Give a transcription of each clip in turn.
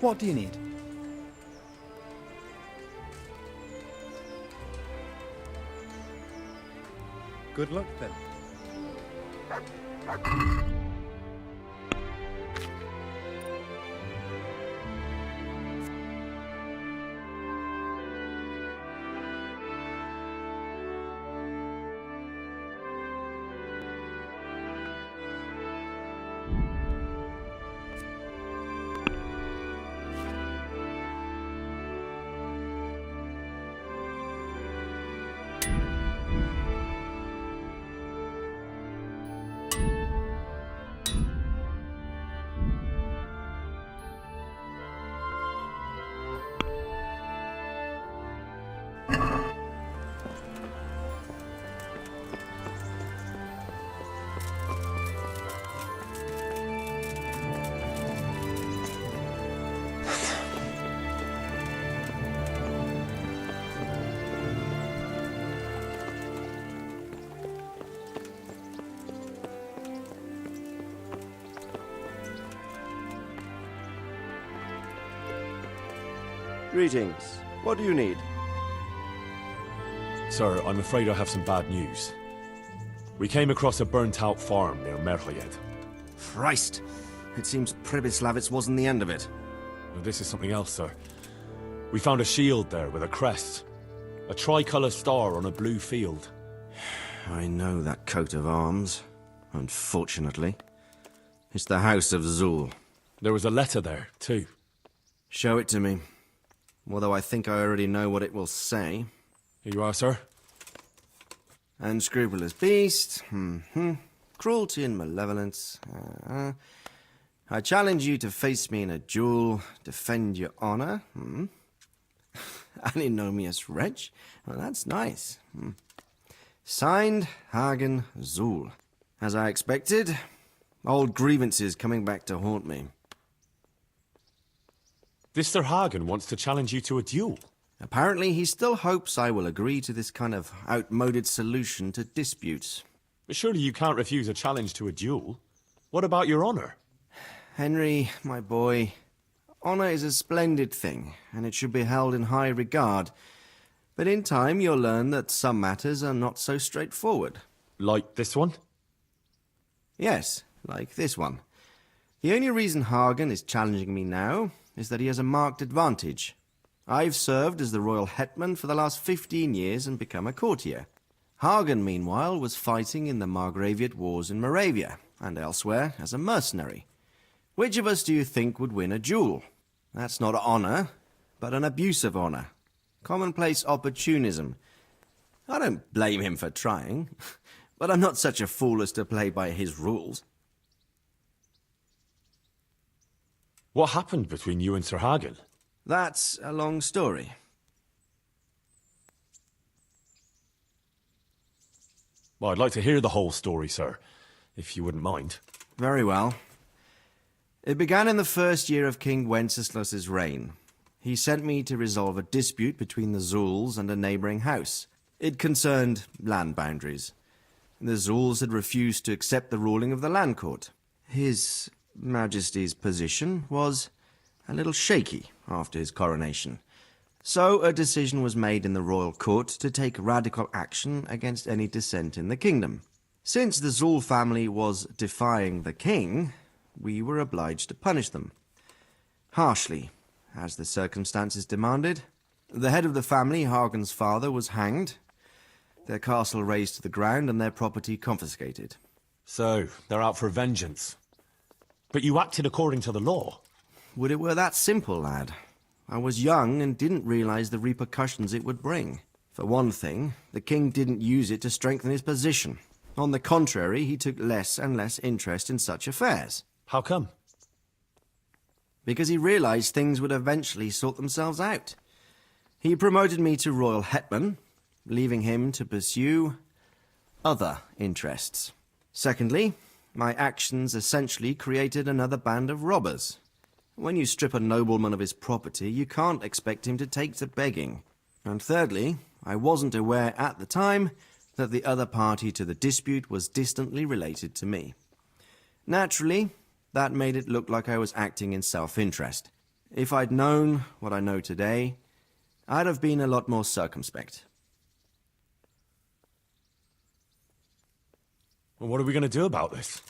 What do you need? Good luck then. Greetings. What do you need? Sir, I'm afraid I have some bad news. We came across a burnt-out farm near Merhojed. Christ! It seems Pribyslavitz wasn't the end of it. Now, this is something else, sir. We found a shield there with a crest. A tricolour star on a blue field. I know that coat of arms, unfortunately. It's the House of Zul. There was a letter there, too. Show it to me. Although I think I already know what it will say. Here you are, sir. Unscrupulous beast. Cruelty and malevolence. I challenge you to face me in a duel. Defend your honor. Antinomious wretch. Well, that's nice. Signed, Hagen Zul. As I expected, old grievances coming back to haunt me. This Sir Hagen wants to challenge you to a duel. Apparently, he still hopes I will agree to this kind of outmoded solution to disputes. But surely you can't refuse a challenge to a duel. What about your honor? Henry, my boy, honor is a splendid thing, and it should be held in high regard. But in time, you'll learn that some matters are not so straightforward. Like this one? Yes, like this one. The only reason Hagen is challenging me now is that he has a marked advantage. I've served as the royal hetman for the last 15 years and become a courtier. Hagen, meanwhile, was fighting in the Margraviate Wars in Moravia, and elsewhere as a mercenary. Which of us do you think would win a duel? That's not honor, but an abuse of honor. Commonplace opportunism. I don't blame him for trying, but I'm not such a fool as to play by his rules. What happened between you and Sir Hagen? That's a long story. Well, I'd like to hear the whole story, sir, if you wouldn't mind. Very well. It began in the first year of King Wenceslas's reign. He sent me to resolve a dispute between the Zuls and a neighboring house. It concerned land boundaries. The Zuls had refused to accept the ruling of the land court. His Majesty's position was a little shaky after his coronation. So a decision was made in the royal court to take radical action against any dissent in the kingdom. Since the Zul family was defying the king, we were obliged to punish them. Harshly, as the circumstances demanded. The head of the family, Hagen's father, was hanged, their castle razed to the ground and their property confiscated. So, they're out for vengeance. But you acted according to the law. Would it were that simple, lad. I was young and didn't realize the repercussions it would bring. For one thing, the king didn't use it to strengthen his position. On the contrary, he took less and less interest in such affairs. How come? Because he realized things would eventually sort themselves out. He promoted me to royal hetman, leaving him to pursue other interests. Secondly, my actions essentially created another band of robbers. When you strip a nobleman of his property, you can't expect him to take to begging. And thirdly, I wasn't aware at the time that the other party to the dispute was distantly related to me. Naturally, that made it look like I was acting in self-interest. If I'd known what I know today, I'd have been a lot more circumspect. Well, what are we going to do about this?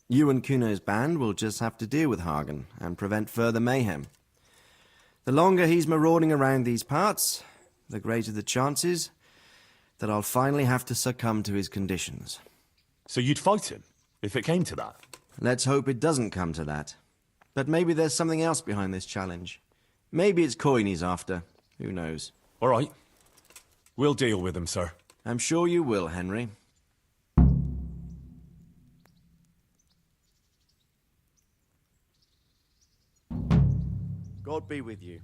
You and Kuno's band will just have to deal with Hagen and prevent further mayhem. The longer he's marauding around these parts, the greater the chances that I'll finally have to succumb to his conditions. So you'd fight him, if it came to that? Let's hope it doesn't come to that. But maybe there's something else behind this challenge. Maybe it's coin he's after. Who knows? All right. We'll deal with him, sir. I'm sure you will, Henry. God be with you.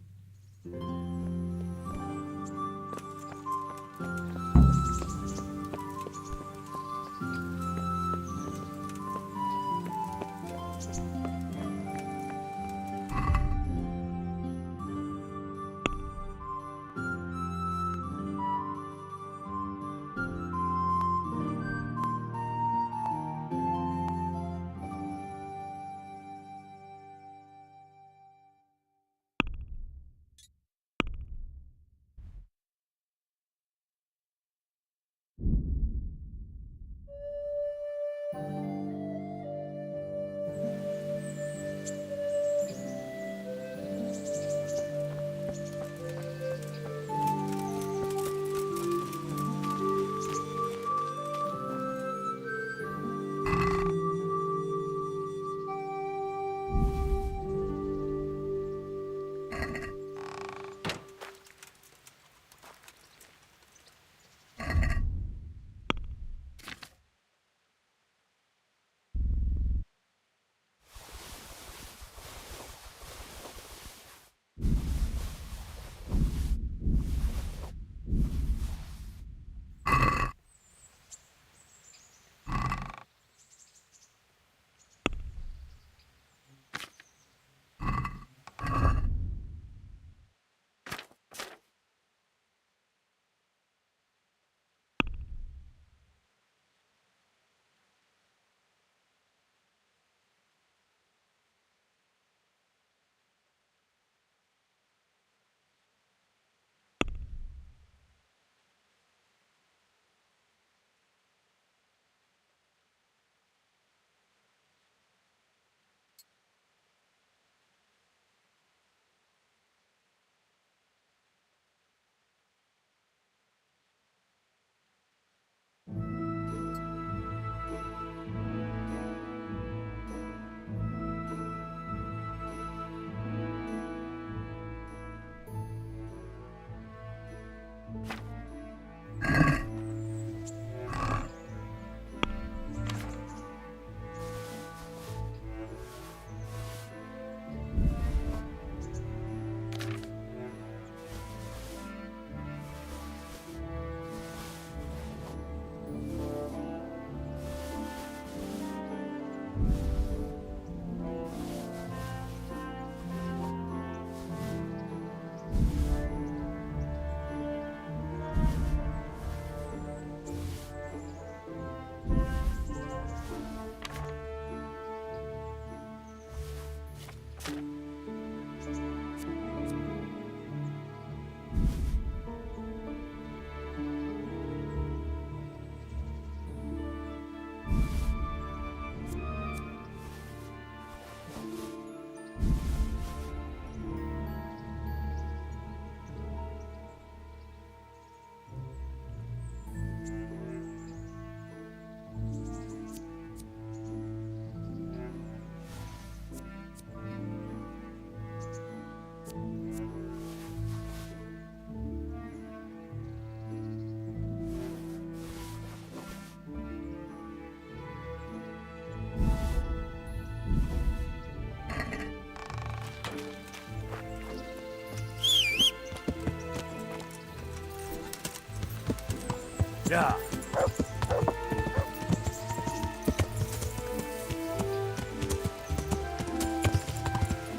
Yeah.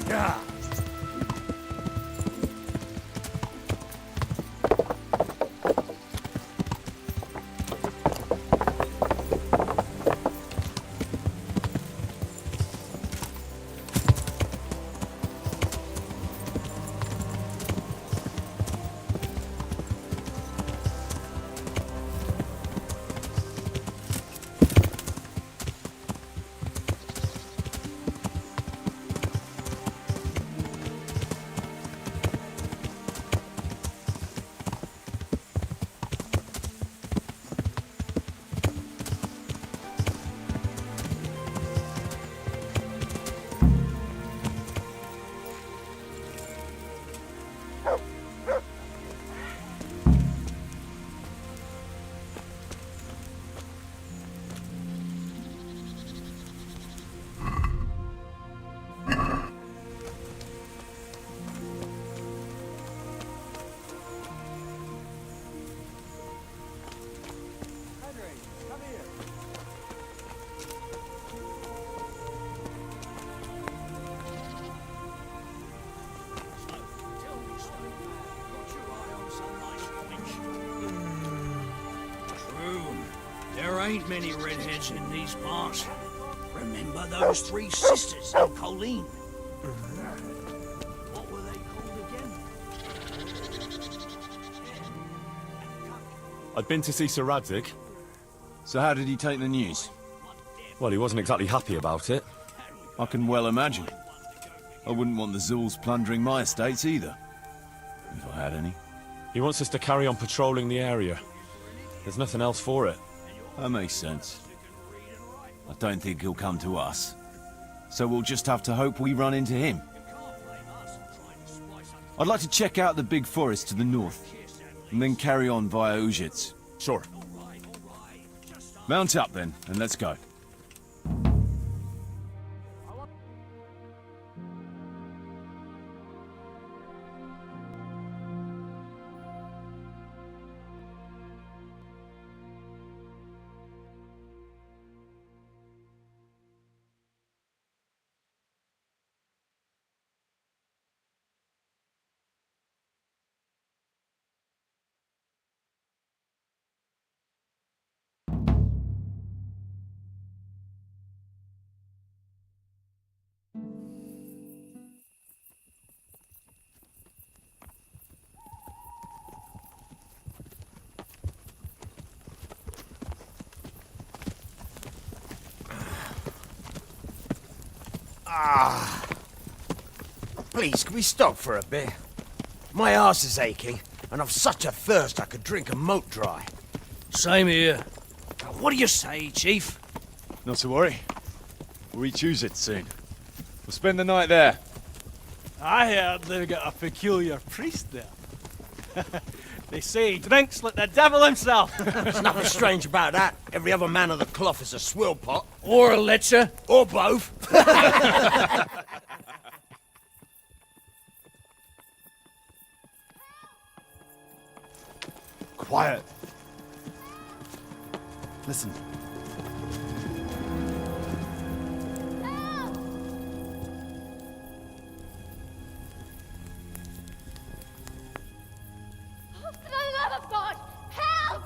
Yeah. ain't many redheads in these parts. Remember those three sisters in Colleen? What were they called again? I'd been to see Sir Radzig. So how did he take the news? Well, he wasn't exactly happy about it. I can well imagine. I wouldn't want the Zulls plundering my estates either. If I had any. He wants us to carry on patrolling the area. There's nothing else for it. That makes sense. I don't think he'll come to us. So we'll just have to hope we run into him. I'd like to check out the big forest to the north, and then carry on via Ujits. Sure. Mount up then, and let's go. Please, can we stop for a bit? My arse is aching, and I've such a thirst I could drink a moat dry. Same here. What do you say, Chief? Not to worry. We'll reach Ujits soon. We'll spend the night there. I heard they've got a peculiar priest there. They say he drinks like the devil himself. There's nothing strange about that. Every other man of the cloth is a swill pot. Or a lecher. Or both. Quiet. Listen. For the love of God, help!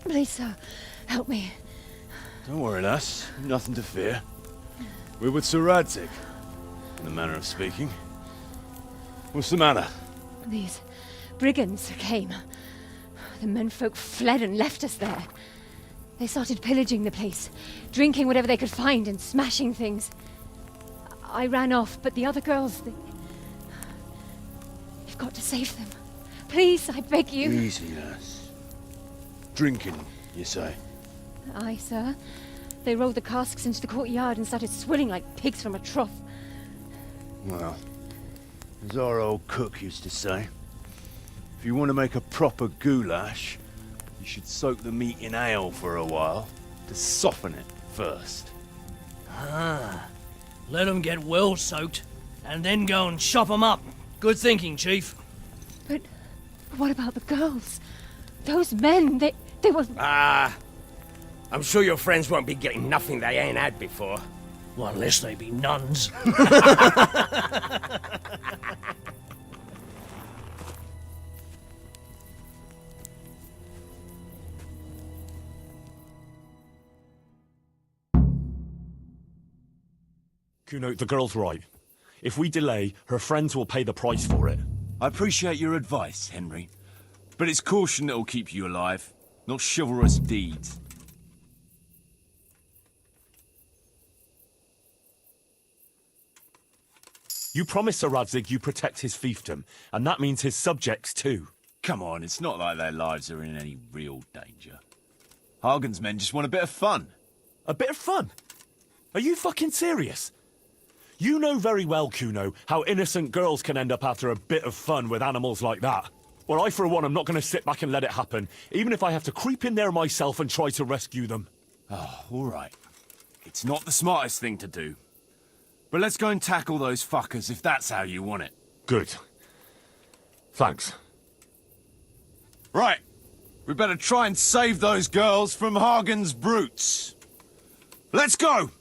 Please, sir, help me. Don't worry, lass. Nothing to fear. We're with Sir Radzig, in the manner of speaking. What's the matter? These brigands came. The menfolk fled and left us there. They started pillaging the place, drinking whatever they could find and smashing things. I ran off, but the other girls, you've got to save them. Please, I beg you. Easy, lass. Drinking, you say? Aye, sir. They rolled the casks into the courtyard and started swilling like pigs from a trough. Well, as our old cook used to say, if you want to make a proper goulash, you should soak the meat in ale for a while to soften it first. Ah. Let them get well soaked, and then go and chop them up. Good thinking, Chief. But what about the girls? Those men, they were... I'm sure your friends won't be getting nothing they ain't had before. Well, unless they be nuns. Kuno, the girl's right. If we delay, her friends will pay the price for it. I appreciate your advice, Henry. But it's caution that'll keep you alive, not chivalrous deeds. You promised Sir Radzig you protect his fiefdom, and that means his subjects too. Come on, it's not like their lives are in any real danger. Hagen's men just want a bit of fun. A bit of fun? Are you fucking serious? You know very well, Kuno, how innocent girls can end up after a bit of fun with animals like that. Well, I, for one, am not going to sit back and let it happen, even if I have to creep in there myself and try to rescue them. Oh, all right. It's not the smartest thing to do. But let's go and tackle those fuckers if that's how you want it. Good. Thanks. Right. We better try and save those girls from Hagen's brutes. Let's go!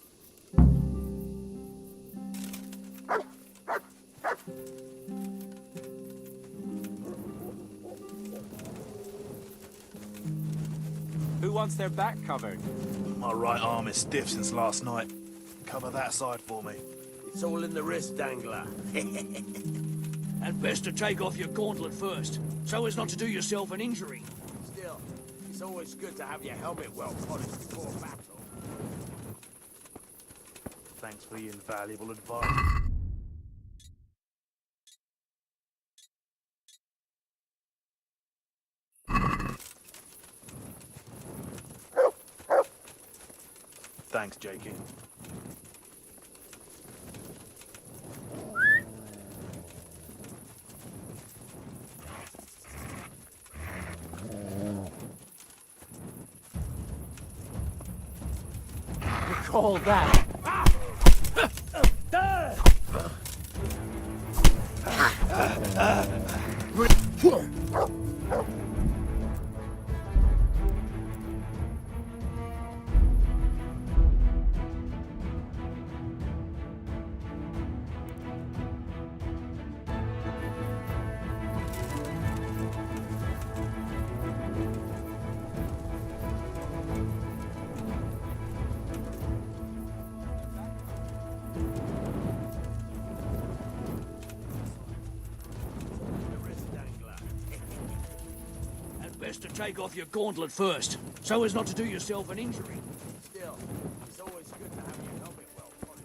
Who wants their back covered? My right arm is stiff since last night. Cover that side for me. It's all in the wrist dangler. And best to take off your gauntlet first, so as not to do yourself an injury. Still, it's always good to have your helmet well polished before battle. Thanks for the invaluable advice. Thanks, Jakey. Call that. Best to take off your gauntlet first, so as not to do yourself an injury. Still, it's always good to have your helmet well polished.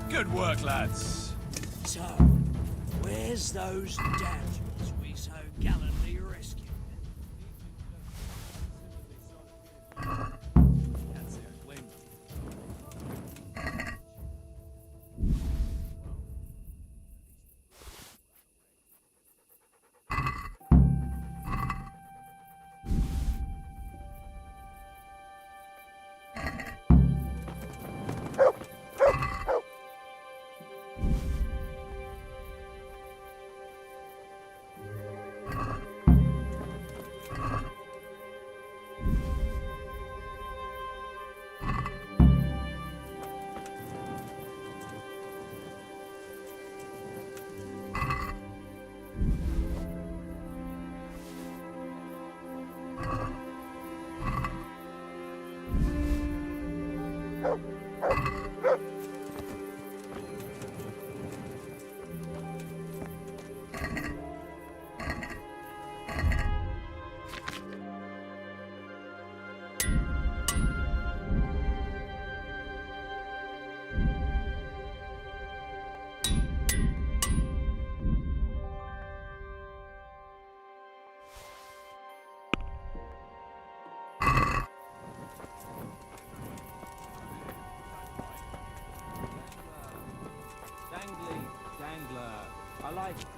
Good work, lads. So, where's those damsels we so gallantly rescued? That's it, Wendy.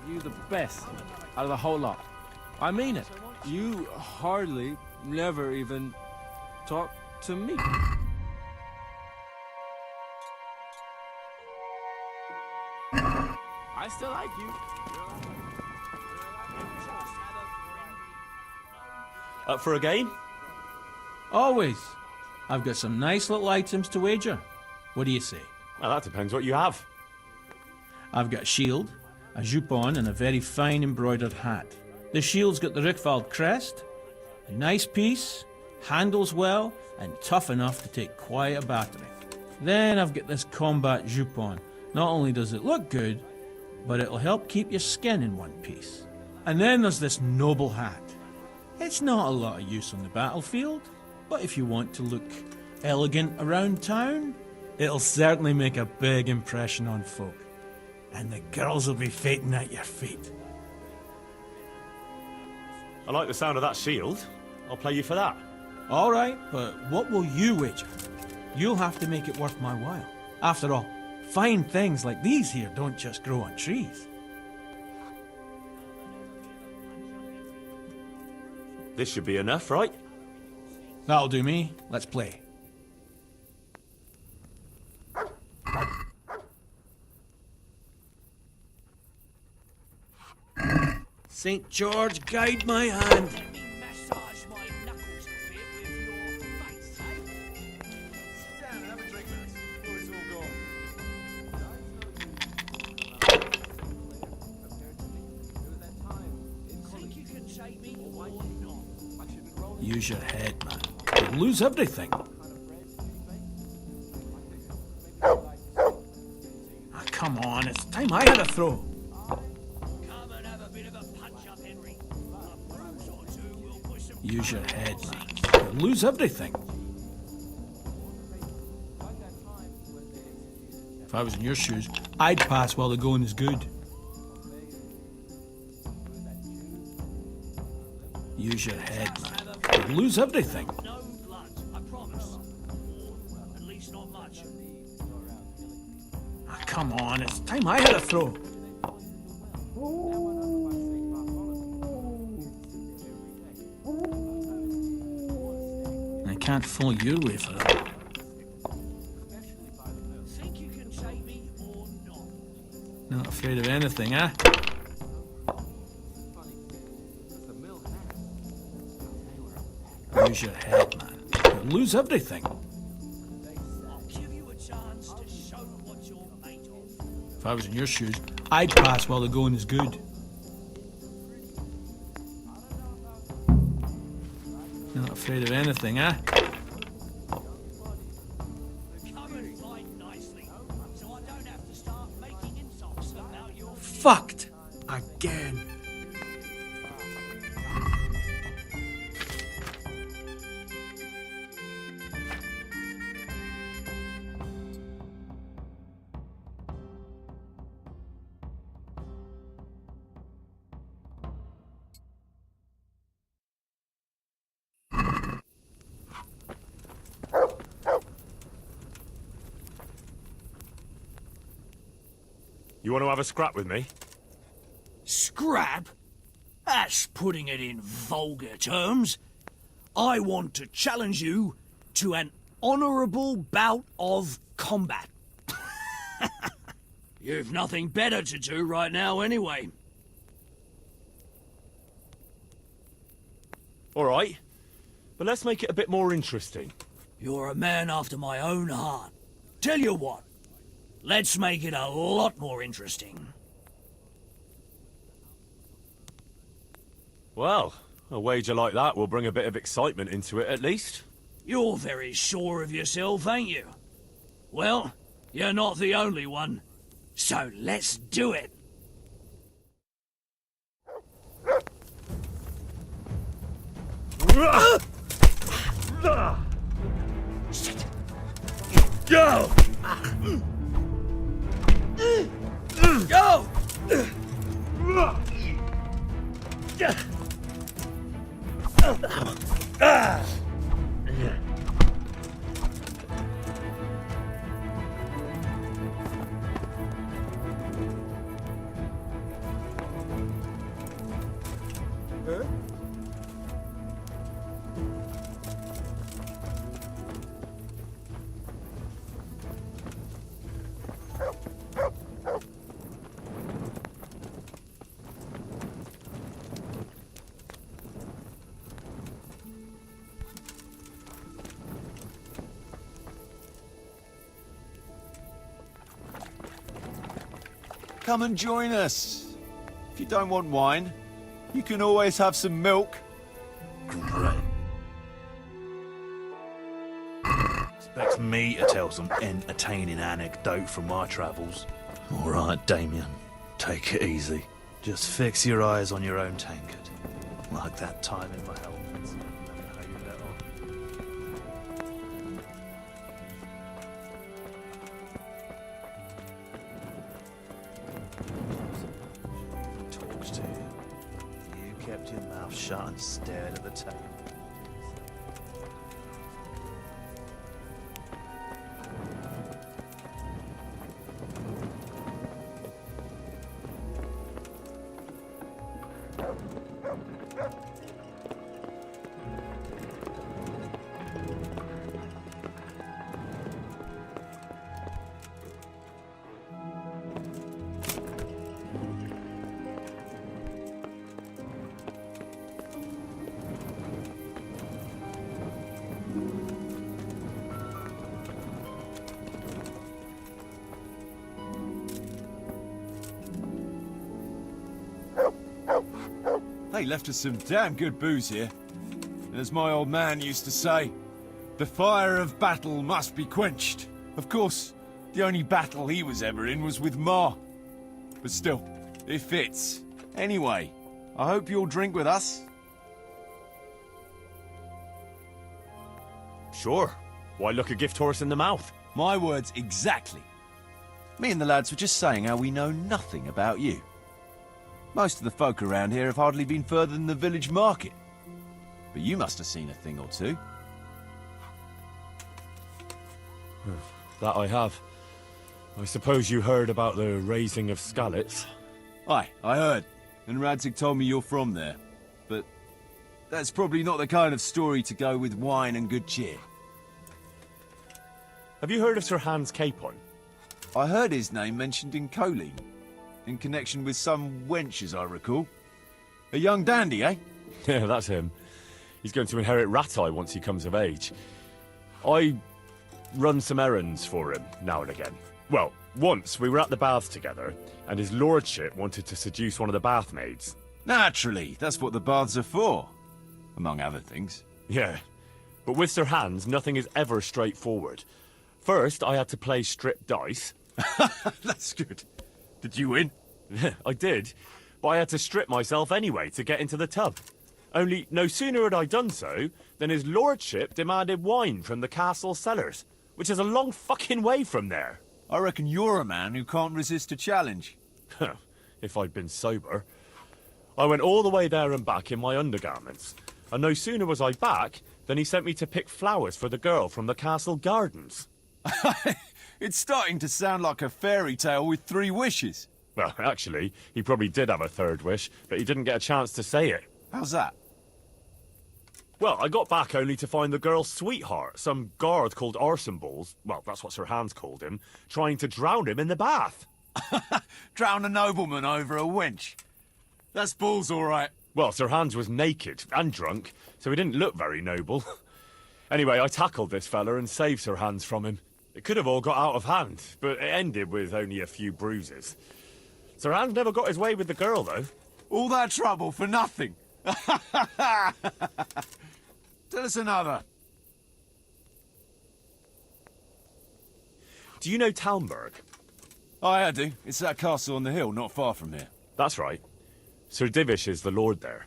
You the best out of the whole lot. I mean it. You hardly, never even talk to me. I still like you. Up for a game? Always. I've got some nice little items to wager. What do you say? Well, that depends what you have. I've got a shield, a jupon, and a very fine embroidered hat. The shield's got the Rickfald crest, a nice piece, handles well, and tough enough to take quite a battering. Then I've got this combat jupon. Not only does it look good, but it'll help keep your skin in one piece. And then there's this noble hat. It's not a lot of use on the battlefield, but if you want to look elegant around town, it'll certainly make a big impression on folk. And the girls will be fainting at your feet. I like the sound of that shield. I'll play you for that. All right, but what will you wager? You'll have to make it worth my while. After all, fine things like these here don't just grow on trees. This should be enough, right? That'll do me. Let's play. St. George, guide my hand. Use your head, man. You'll lose everything. Ah, come on, it's time I had a throw. Use your head, man. You'll lose everything. If I was in your shoes, I'd pass while the going is good. Use your head, man. You'll lose everything. No blood, I promise. At least not much. Ah, come on, it's time I had a throw. I can't follow your way for that. Think you can take me or not? Not afraid of anything, eh? Use your head, man. You'll lose everything. I'll give you a chance to show what you're made of. If I was in your shoes, I'd pass while the going is good. Not afraid of anything, eh? Come and fight nicely, so I don't have to start making insults about your... Fucked! Again. You want to have a scrap with me? Scrap? That's putting it in vulgar terms. I want to challenge you to an honourable bout of combat. You've nothing better to do right now anyway. All right, but let's make it a bit more interesting. You're a man after my own heart. Tell you what, let's make it a lot more interesting. Well, a wager like that will bring a bit of excitement into it at least. You're very sure of yourself, ain't you? Well, you're not the only one. So let's do it. Shit. Go! Go! come and join us. If you don't want wine, you can always have some milk. Great. Expects me to tell some entertaining anecdote from my travels. All right, Damien, take it easy. Just fix your eyes on your own tankard. Like that time in my helmet. How you let on. Talks to you. You kept your mouth shut and stared at the table. They left us some damn good booze here. And as my old man used to say, the fire of battle must be quenched. Of course, the only battle he was ever in was with Ma. But still, it fits. Anyway, I hope you'll drink with us. Sure. Why look a gift horse in the mouth? My words exactly. Me and the lads were just saying how we know nothing about you. Most of the folk around here have hardly been further than the village market. But you must have seen a thing or two. That I have. I suppose you heard about the raising of scallops. Aye, I heard. And Radzig told me you're from there. But that's probably not the kind of story to go with wine and good cheer. Have you heard of Sir Hans Capon? I heard his name mentioned in Colleen. In connection with some wench, as I recall. A young dandy, eh? Yeah, that's him. He's going to inherit Rat-Eye once he comes of age. I run some errands for him now and again. Well, once we were at the baths together, and his lordship wanted to seduce one of the bath maids. Naturally, that's what the baths are for. Among other things. Yeah, but with Sir Hans, nothing is ever straightforward. First, I had to play strip dice. That's good. Did you win? I did, but I had to strip myself anyway to get into the tub. Only no sooner had I done so than his lordship demanded wine from the castle cellars, which is a long fucking way from there. I reckon you're a man who can't resist a challenge. If I'd been sober. I went all the way there and back in my undergarments, and no sooner was I back than he sent me to pick flowers for the girl from the castle gardens. It's starting to sound like a fairy tale with 3 wishes. Well, actually, he probably did have a third wish, but he didn't get a chance to say it. How's that? Well, I got back only to find the girl's sweetheart, some guard called Arson Balls, well, that's what Sir Hans called him, trying to drown him in the bath. Drown a nobleman over a wench. That's balls, all right. Well, Sir Hans was naked and drunk, so he didn't look very noble. Anyway, I tackled this fella and saved Sir Hans from him. It could have all got out of hand, but it ended with only a few bruises. Sir Hans never got his way with the girl, though. All that trouble for nothing. Tell us another. Do you know Talmberg? Aye, I do. It's that castle on the hill, not far from here. That's right. Sir Divish is the lord there.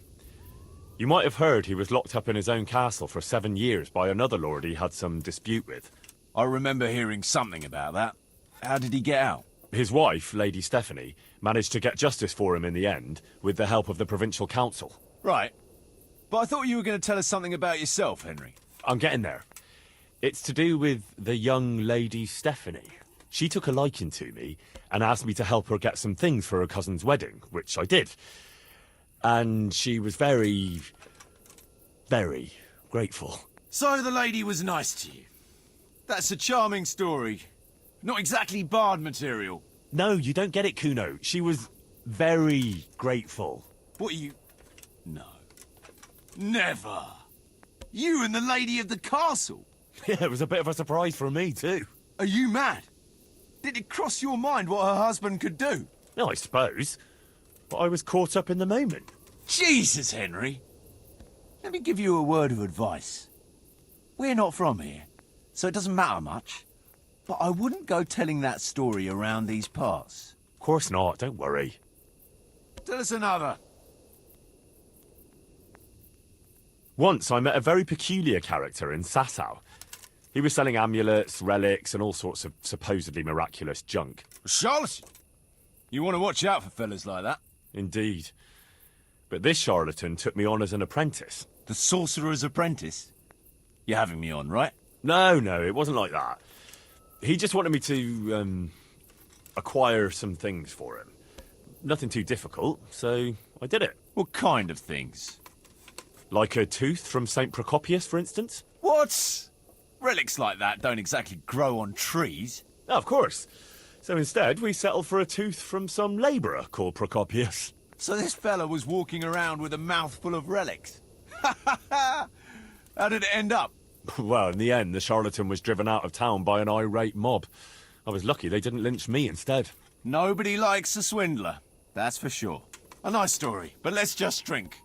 You might have heard he was locked up in his own castle for 7 years by another lord he had some dispute with. I remember hearing something about that. How did he get out? His wife, Lady Stephanie, managed to get justice for him in the end, with the help of the provincial council. Right. But I thought you were going to tell us something about yourself, Henry. I'm getting there. It's to do with the young Lady Stephanie. She took a liking to me and asked me to help her get some things for her cousin's wedding, which I did. And she was very, very grateful. So the lady was nice to you. That's a charming story. Not exactly bard material. No, you don't get it, Kuno. She was very grateful. What are you... No. Never. You and the lady of the castle? Yeah, it was a bit of a surprise for me, too. Are you mad? Did it cross your mind what her husband could do? I suppose. But I was caught up in the moment. Jesus, Henry. Let me give you a word of advice. We're not from here, so it doesn't matter much. But I wouldn't go telling that story around these parts. Of course not, don't worry. Tell us another. Once I met a very peculiar character in Sasau. He was selling amulets, relics, and all sorts of supposedly miraculous junk. Charlatan! You want to watch out for fellas like that. Indeed. But this charlatan took me on as an apprentice. The sorcerer's apprentice? You're having me on, right? No, it wasn't like that. He just wanted me to, acquire some things for him. Nothing too difficult, so I did it. What kind of things? Like a tooth from St. Procopius, for instance? What? Relics like that don't exactly grow on trees. Oh, of course. So instead, we settled for a tooth from some labourer called Procopius. So this fella was walking around with a mouthful of relics. How did it end up? Well, in the end, the charlatan was driven out of town by an irate mob. I was lucky they didn't lynch me instead. Nobody likes a swindler, that's for sure. A nice story, but let's just drink.